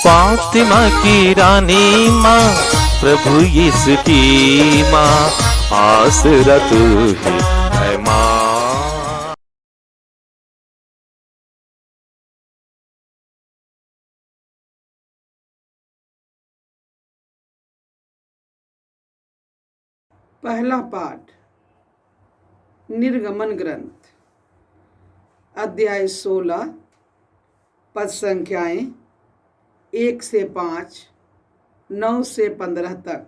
फातिमा की रानी माँ, प्रभु यीशु की माँ, आसरा तू ही है माँ। पहला पाठ निर्गमन ग्रंथ, अध्याय 16, पद संख्याएं 1 से 5, 9 से 15 तक।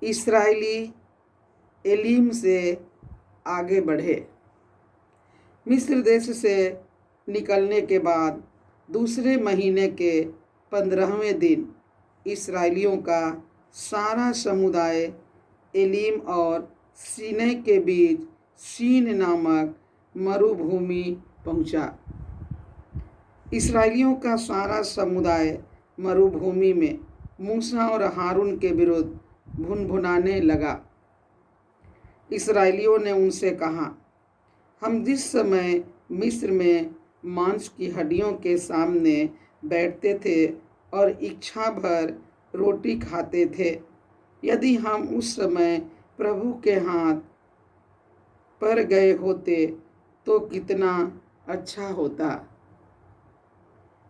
इस्राएली एलीम से आगे बढ़े। मिस्र देश से निकलने के बाद दूसरे महीने के 15वें दिन इस्राएलियों का सारा समुदाय एलीम और सीनै के बीच सीन नामक मरुभूमि पहुंचा। इस्राएलियों का सारा समुदाय मरुभूमि में मूसा और हारून के विरुद्ध भुनभुनाने लगा। इस्राएलियों ने उनसे कहा, हम जिस समय मिस्र में मांस की हड्डियों के सामने बैठते थे और इच्छा भर रोटी खाते थे, यदि हम उस समय प्रभु के हाथ पर गए होते तो कितना अच्छा होता।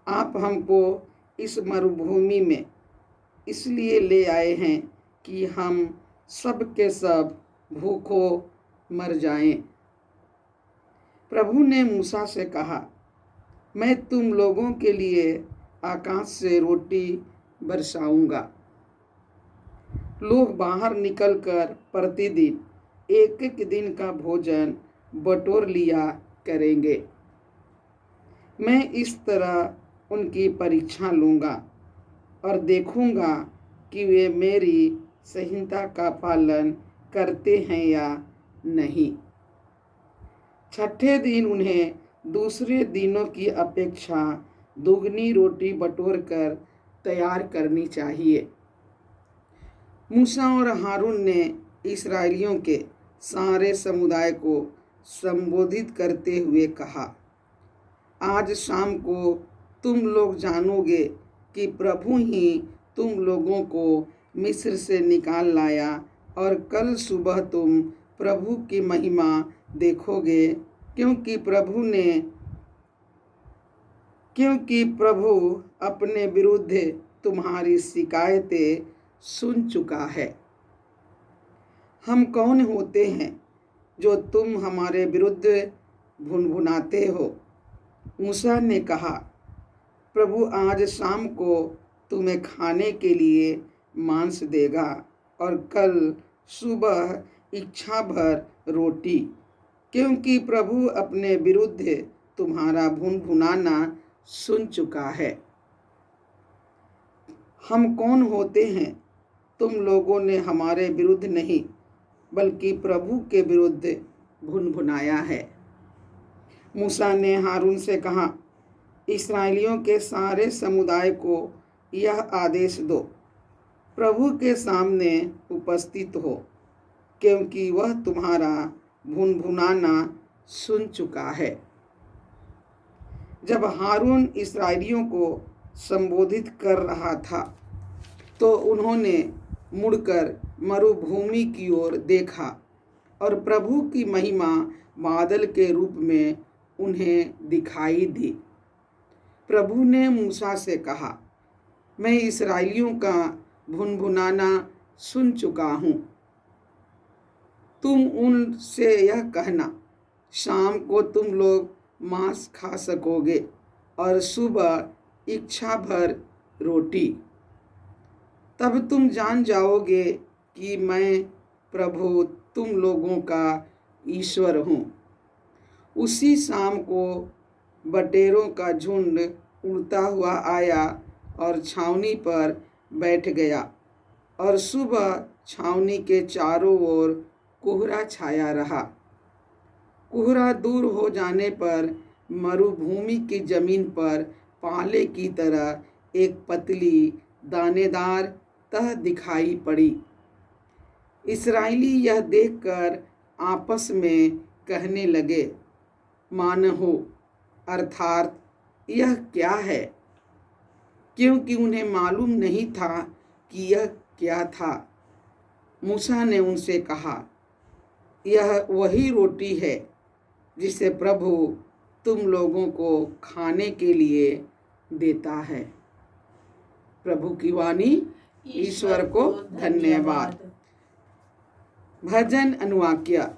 आप हमको इस मरुभूमि में इसलिए ले आए हैं कि हम सब के सब भूखों मर जाएं। प्रभु ने मूसा से कहा, मैं तुम लोगों के लिए आकाश से रोटी बरसाऊंगा। लोग बाहर निकलकर प्रतिदिन एक एक दिन का भोजन बटोर लिया करेंगे। मैं इस तरह उनकी परीक्षा लूँगा और देखूँगा कि वे मेरी संहिता का पालन करते हैं या नहीं। छठे दिन उन्हें दूसरे दिनों की अपेक्षा दुगनी रोटी बटोर कर तैयार करनी चाहिए। मूसा और हारून ने इस्राएलियों के सारे समुदाय को संबोधित करते हुए कहा, आज शाम को तुम लोग जानोगे कि प्रभु ही तुम लोगों को मिस्र से निकाल लाया, और कल सुबह तुम प्रभु की महिमा देखोगे, क्योंकि प्रभु अपने विरुद्ध तुम्हारी शिकायतें सुन चुका है। हम कौन होते हैं जो तुम हमारे विरुद्ध भुनभुनाते हो? मूसा ने कहा, प्रभु आज शाम को तुम्हें खाने के लिए मांस देगा और कल सुबह इच्छा भर रोटी, क्योंकि प्रभु अपने विरुद्ध तुम्हारा भुनभुनाना सुन चुका है। हम कौन होते हैं? तुम लोगों ने हमारे विरुद्ध नहीं बल्कि प्रभु के विरुद्ध भुनभुनाया है। मूसा ने हारून से कहा, इस्राएलियों के सारे समुदाय को यह आदेश दो, प्रभु के सामने उपस्थित हो, क्योंकि वह तुम्हारा भुनभुनाना सुन चुका है। जब हारून इस्राएलियों को संबोधित कर रहा था तो उन्होंने मुड़कर मरुभूमि की ओर देखा और प्रभु की महिमा बादल के रूप में उन्हें दिखाई दी। प्रभु ने मूसा से कहा, मैं इस्राएलियों का भुनभुनाना सुन चुका हूँ। तुम उनसे यह कहना, शाम को तुम लोग मांस खा सकोगे और सुबह इच्छा भर रोटी। तब तुम जान जाओगे कि मैं प्रभु तुम लोगों का ईश्वर हूँ। उसी शाम को बटेरों का झुंड उड़ता हुआ आया और छावनी पर बैठ गया, और सुबह छावनी के चारों ओर कोहरा छाया रहा। कोहरा दूर हो जाने पर मरुभूमि की जमीन पर पाले की तरह एक पतली दानेदार तह दिखाई पड़ी। इस्राएली यह देखकर आपस में कहने लगे, मानहो अर्थात यह क्या है, क्योंकि उन्हें मालूम नहीं था कि यह क्या था। मूसा ने उनसे कहा, यह वही रोटी है जिसे प्रभु तुम लोगों को खाने के लिए देता है। प्रभु की वाणी। ईश्वर को धन्यवाद। भजन अनुवाक्य।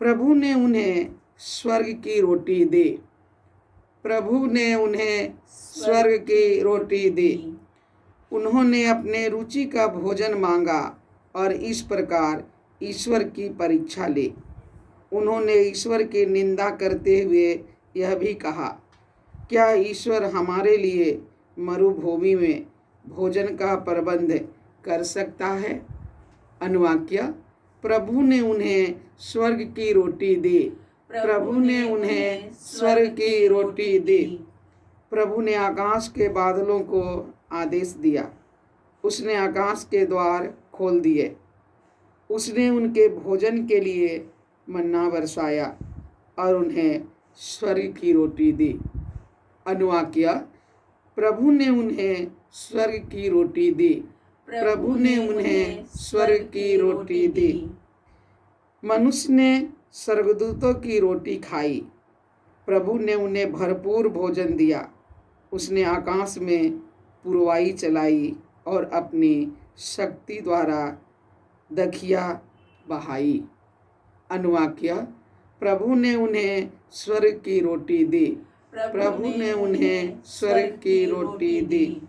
प्रभु ने उन्हें स्वर्ग की रोटी दी। प्रभु ने उन्हें स्वर्ग की रोटी दी। उन्होंने अपने रुचि का भोजन मांगा और इस प्रकार ईश्वर की परीक्षा ली। उन्होंने ईश्वर की निंदा करते हुए यह भी कहा, क्या ईश्वर हमारे लिए मरुभूमि में भोजन का प्रबंध कर सकता है। अनुवाक्य। प्रभु ने उन्हें स्वर्ग की रोटी दी। प्रभु ने उन्हें स्वर्ग की रोटी दी। प्रभु ने आकाश के बादलों को आदेश दिया। उसने आकाश के द्वार खोल दिए। उसने उनके भोजन के लिए मन्ना बरसाया और उन्हें स्वर्ग की रोटी दी। अनुवाक्य। प्रभु ने उन्हें स्वर्ग की रोटी दी। प्रभु ने उन्हें स्वर्ग की रोटी दी। मनुष्य ने स्वर्गदूतों की रोटी खाई। प्रभु ने उन्हें भरपूर भोजन दिया। उसने आकाश में पुरवाई चलाई और अपनी शक्ति द्वारा दखिया बहाई। अनुवाक्य। प्रभु ने उन्हें स्वर्ग की रोटी दी। प्रभु ने उन्हें स्वर्ग की रोटी दी।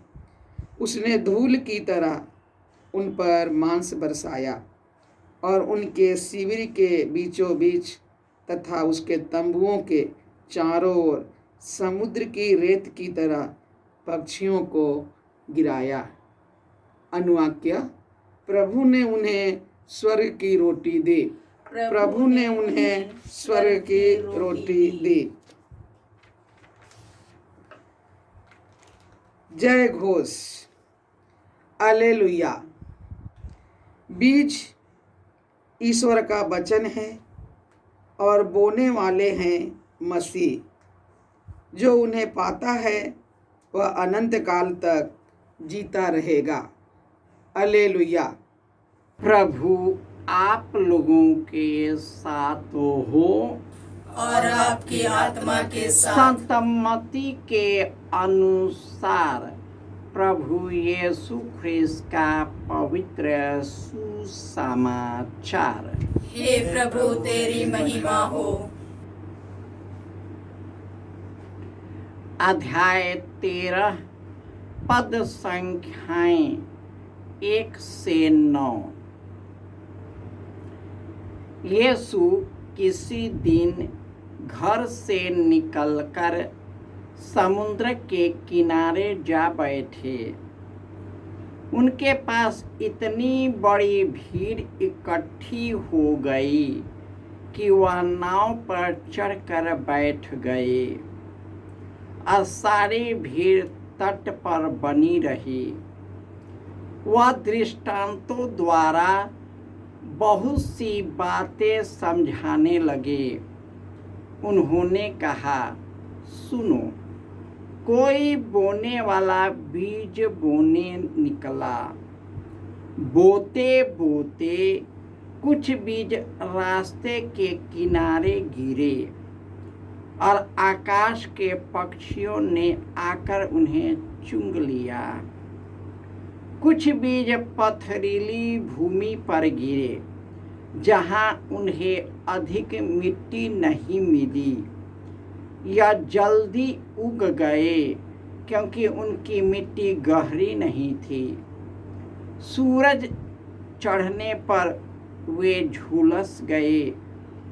उसने धूल की तरह उन पर मांस बरसाया और उनके शिविर के बीचों बीच तथा उसके तंबुओं के चारों ओर समुद्र की रेत की तरह पक्षियों को गिराया। अनुवाक्य। प्रभु ने उन्हें स्वर्ग की रोटी दी। प्रभु ने उन्हें स्वर्ग की रोटी दी। जय घोष। हालेलुया। बीज ईश्वर का वचन है और बोने वाले हैं मसीह। जो उन्हें पाता है वह अनंत काल तक जीता रहेगा। हालेलुया। प्रभु आप लोगों के साथ हो और आपकी आत्मा के साथ। संतमती के अनुसार प्रभु यीशु ख्रिस्त का पवित्र सुसमाचार। हे प्रभु तेरी महिमा हो। अध्याय 13 पद संख्याएं 1 से 9। यीशु किसी दिन घर से निकलकर समुद्र के किनारे जा बैठे। उनके पास इतनी बड़ी भीड़ इकट्ठी हो गई कि वह नाव पर चढ़कर बैठ गए और सारी भीड़ तट पर बनी रही। वह दृष्टांतों द्वारा बहुत सी बातें समझाने लगे। उन्होंने कहा, सुनो, कोई बोने वाला बीज बोने निकला। बोते बोते कुछ बीज रास्ते के किनारे गिरे और आकाश के पक्षियों ने आकर उन्हें चुंग लिया। कुछ बीज पथरीली भूमि पर गिरे, जहाँ उन्हें अधिक मिट्टी नहीं मिली या जल्दी उग गए, क्योंकि उनकी मिट्टी गहरी नहीं थी। सूरज चढ़ने पर वे झुलस गए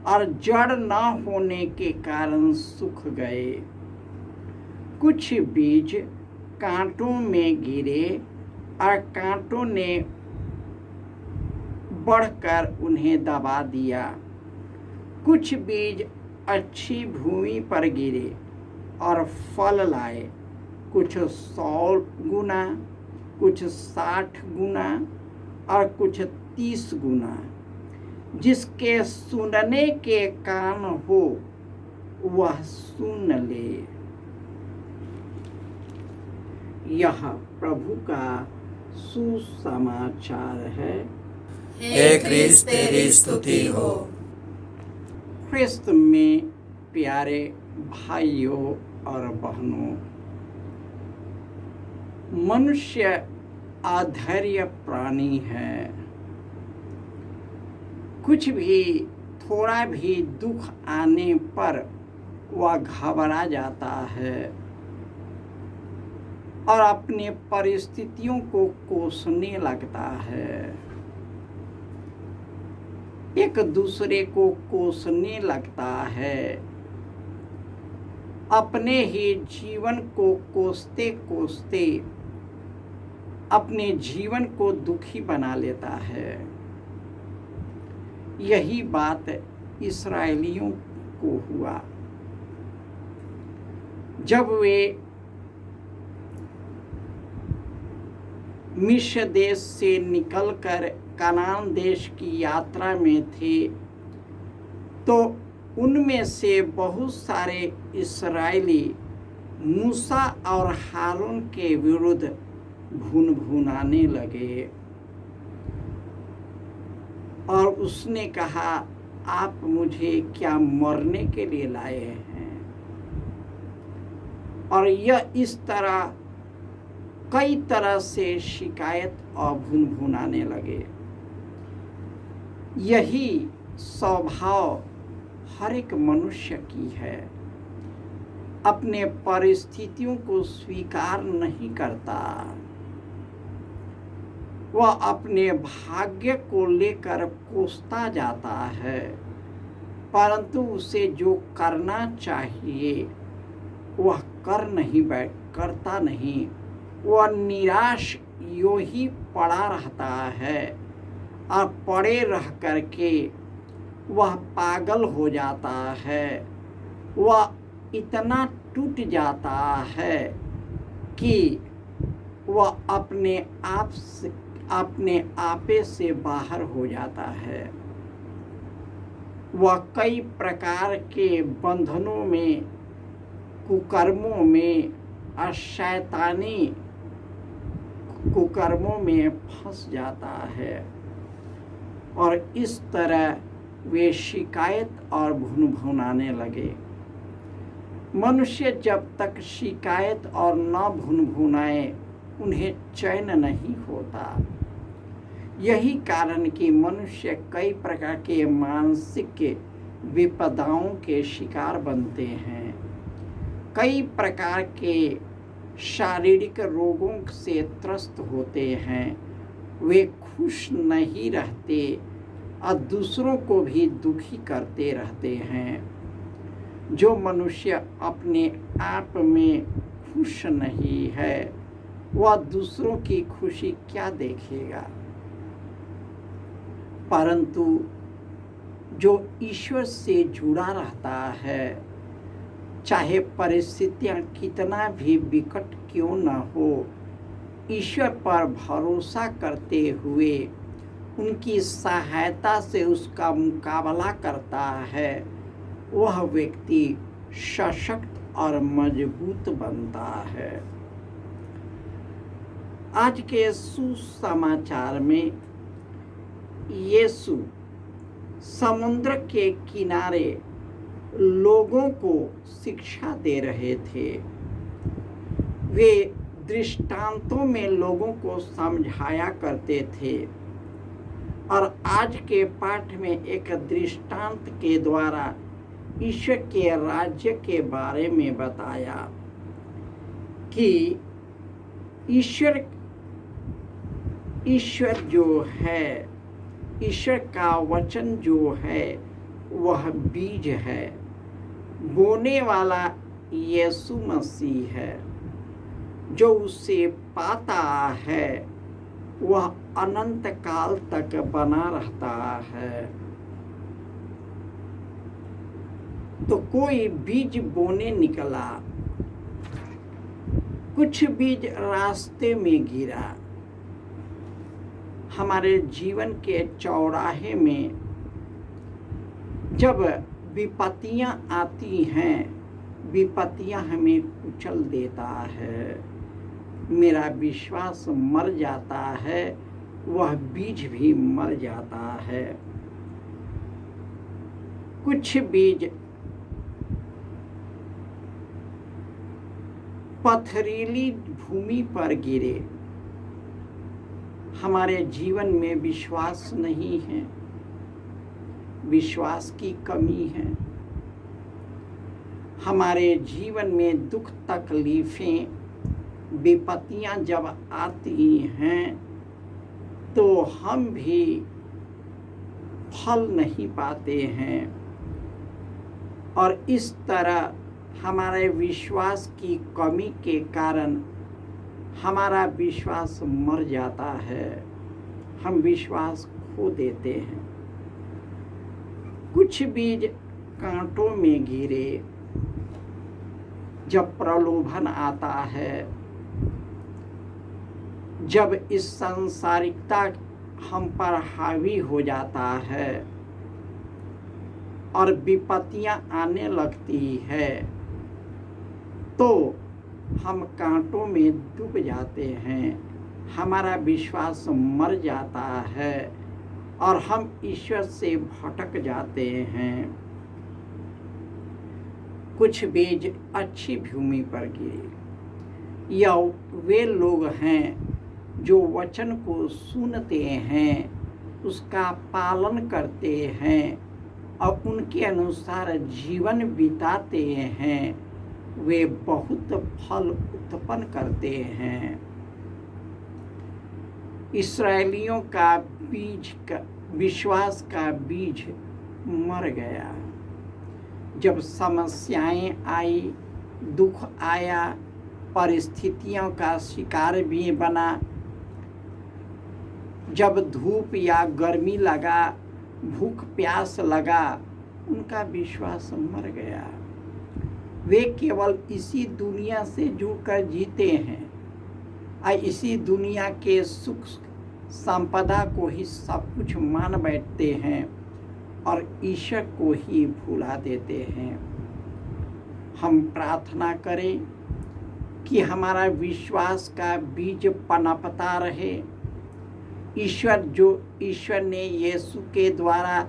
और जड़ न होने के कारण सूख गए। कुछ बीज कांटों में गिरे और कांटों ने बढ़कर उन्हें दबा दिया। कुछ बीज अच्छी भूमि पर गिरे और फल लाए, कुछ 100 गुना, कुछ 60 गुना और कुछ 30 गुना। जिसके सुनने के कान हो वह सुन ले। यह प्रभु का सुसमाचार है। हे क्रिस्त तेरी स्तुति हो। ख्रिस्त में प्यारे भाइयों और बहनों, मनुष्य अधैर्य प्राणी है। कुछ भी थोड़ा भी दुख आने पर वह घबरा जाता है और अपने परिस्थितियों को कोसने लगता है, एक दूसरे को कोसने लगता है, अपने ही जीवन को कोसते कोसते अपने जीवन को दुखी बना लेता है। यही बात इस्राएलियों को हुआ जब वे मिस्र देश से निकलकर कनान देश की यात्रा में थे, तो उनमें से बहुत सारे इस्राएली मूसा और हारून के विरुद्ध भुनभुनाने लगे और उसने कहा, आप मुझे क्या मरने के लिए लाए हैं? और यह इस तरह कई तरह से शिकायत और भुनभुनाने लगे। यही स्वभाव हर एक मनुष्य की है, अपने परिस्थितियों को स्वीकार नहीं करता। वह अपने भाग्य को लेकर कोसता जाता है, परंतु उसे जो करना चाहिए वह करता नहीं। वह निराश यूं ही पड़ा रहता है और पड़े रह करके वह पागल हो जाता है। वह इतना टूट जाता है कि वह अपने आपे से बाहर हो जाता है। वह कई प्रकार के बंधनों में, कुकर्मों में और शैतानी कुकर्मों में फंस जाता है और इस तरह वे शिकायत और भुनभुनाने लगे। मनुष्य जब तक शिकायत और न भुनभुनाए उन्हें चैन नहीं होता। यही कारण कि मनुष्य कई प्रकार के मानसिक विपदाओं के शिकार बनते हैं, कई प्रकार के शारीरिक रोगों से त्रस्त होते हैं। वे खुश नहीं रहते और दूसरों को भी दुखी करते रहते हैं। जो मनुष्य अपने आप में खुश नहीं है वह दूसरों की खुशी क्या देखेगा? परंतु जो ईश्वर से जुड़ा रहता है, चाहे परिस्थितियां कितना भी विकट क्यों न हो, ईश्वर पर भरोसा करते हुए उनकी सहायता से उसका मुकाबला करता है, वह व्यक्ति सशक्त और मजबूत बनता है। आज के सुसमाचार में यीशु समुद्र के किनारे लोगों को शिक्षा दे रहे थे। वे दृष्टांतों में लोगों को समझाया करते थे और आज के पाठ में एक दृष्टांत के द्वारा ईश्वर के राज्य के बारे में बताया कि ईश्वर जो है, ईश्वर का वचन जो है वह बीज है, बोने वाला यीशु मसीह है। जो उसे पाता है वह अनंत काल तक बना रहता है। तो कोई बीज बोने निकला, कुछ बीज रास्ते में गिरा। हमारे जीवन के चौराहे में जब विपत्तियां आती हैं, विपत्तियां हमें कुचल देता है, मेरा विश्वास मर जाता है, वह बीज भी मर जाता है। कुछ बीज पथरीली भूमि पर गिरे। हमारे जीवन में विश्वास नहीं है, विश्वास की कमी है। हमारे जीवन में दुख तकलीफें विपत्तियां जब आती हैं तो हम भी फल नहीं पाते हैं, और इस तरह हमारे विश्वास की कमी के कारण हमारा विश्वास मर जाता है, हम विश्वास खो देते हैं। कुछ बीज कांटों में गिरे। जब प्रलोभन आता है, जब इस सांसारिकता हम पर हावी हो जाता है और विपत्तियां आने लगती है, तो हम कांटों में डूब जाते हैं, हमारा विश्वास मर जाता है और हम ईश्वर से भटक जाते हैं। कुछ बीज अच्छी भूमि पर गिरे। या वे लोग हैं जो वचन को सुनते हैं, उसका पालन करते हैं और उनके अनुसार जीवन बिताते हैं, वे बहुत फल उत्पन्न करते हैं। इस्राएलियों का बीज विश्वास का बीज मर गया। जब समस्याएं आई, दुख आया, परिस्थितियों का शिकार भी बना, जब धूप या गर्मी लगा, भूख प्यास लगा, उनका विश्वास मर गया। वे केवल इसी दुनिया से जुड़कर जीते हैं और इसी दुनिया के सुख संपदा को ही सब कुछ मान बैठते हैं और ईश्वर को ही भुला देते हैं। हम प्रार्थना करें कि हमारा विश्वास का बीज पनपता रहे। ईश्वर ने यीशु के द्वारा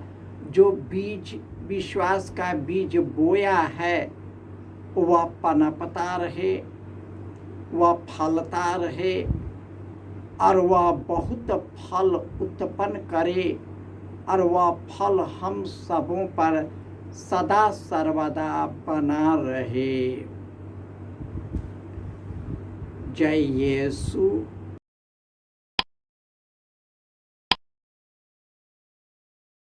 जो बीज विश्वास का बीज बोया है, वह पनपता रहे, वह फलता रहे और वह बहुत फल उत्पन्न करे और वह फल हम सबों पर सदा सर्वदा बना रहे। जय यीशु।